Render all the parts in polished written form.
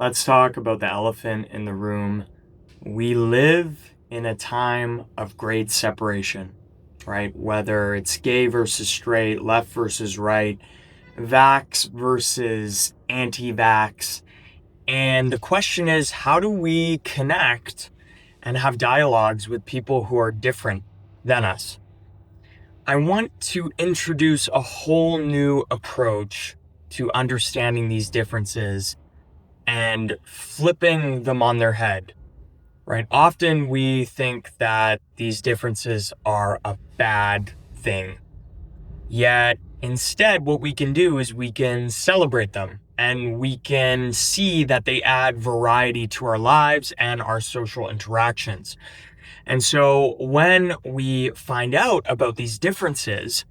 Let's talk about the elephant in the room. We live in a time of great separation, right? Whether it's gay versus straight, left versus right, vax versus anti vax. And the question is, how do we connect and have dialogues with people who are different than us? I want to introduce a whole new approach to understanding these differences and flipping them on their head, right? Often we think that these differences are a bad thing. Yet instead, what we can do is we can celebrate them and we can see that they add variety to our lives and our social interactions. And so when we find out about these differences,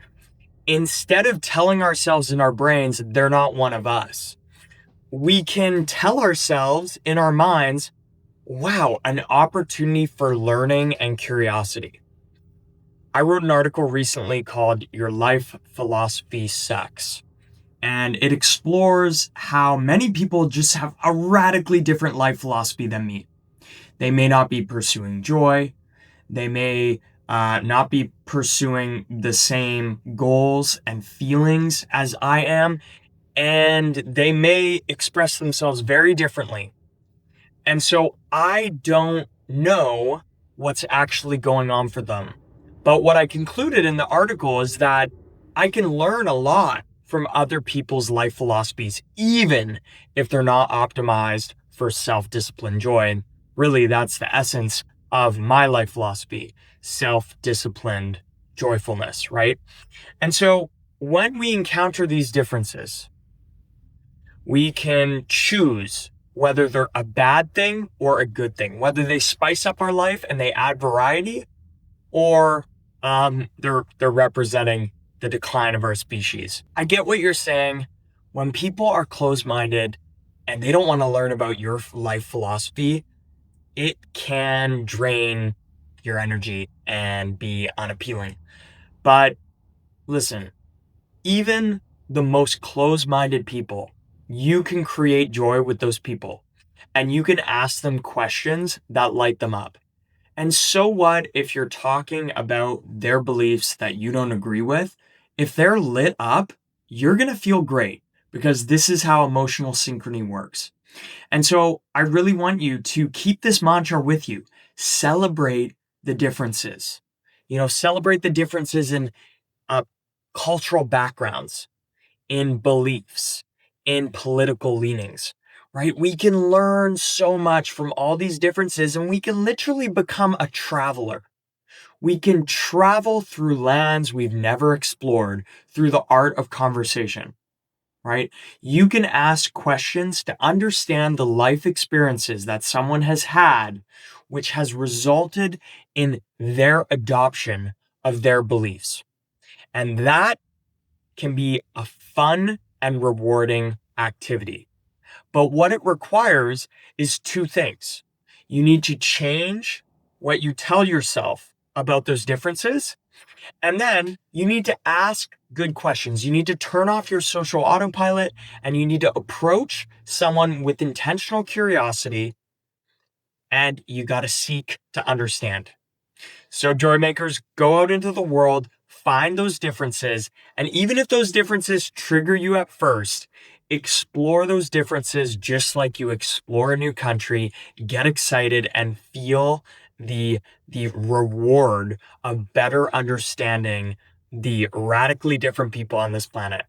instead of telling ourselves in our brains, they're not one of us, we can tell ourselves in our minds, wow, an opportunity for learning and curiosity. I wrote an article recently called Your Life Philosophy Sucks. And it explores how many people just have a radically different life philosophy than me. They may not be pursuing joy. They may not be pursuing the same goals and feelings as I am. And they may express themselves very differently. And so I don't know what's actually going on for them. But what I concluded in the article is that I can learn a lot from other people's life philosophies, even if they're not optimized for self-discipline joy. And really, that's the essence of my life philosophy, self-disciplined joyfulness, right? And so when we encounter these differences, we can choose whether they're a bad thing or a good thing, whether they spice up our life and they add variety, or they're representing the decline of our species. I get what you're saying. When people are closed-minded and they don't want to learn about your life philosophy, it can drain your energy and be unappealing. But listen, even the most closed-minded people, you can create joy with those people and you can ask them questions that light them up. And so what if you're talking about their beliefs that you don't agree with? If they're lit up, you're going to feel great because this is how emotional synchrony works. And so I really want you to keep this mantra with you. Celebrate the differences. Celebrate the differences in cultural backgrounds, in beliefs, in political leanings, right? We can learn so much from all these differences and we can literally become a traveler. We can travel through lands we've never explored through the art of conversation, right? You can ask questions to understand the life experiences that someone has had, which has resulted in their adoption of their beliefs. And that can be a fun and rewarding activity. But what it requires is two things. You need to change what you tell yourself about those differences. And then you need to ask good questions. You need to turn off your social autopilot and you need to approach someone with intentional curiosity, and you got to seek to understand. So Joymakers, go out into the world, find those differences, and even if those differences trigger you at first, explore those differences just like you explore a new country. Get excited and feel the reward of better understanding the radically different people on this planet.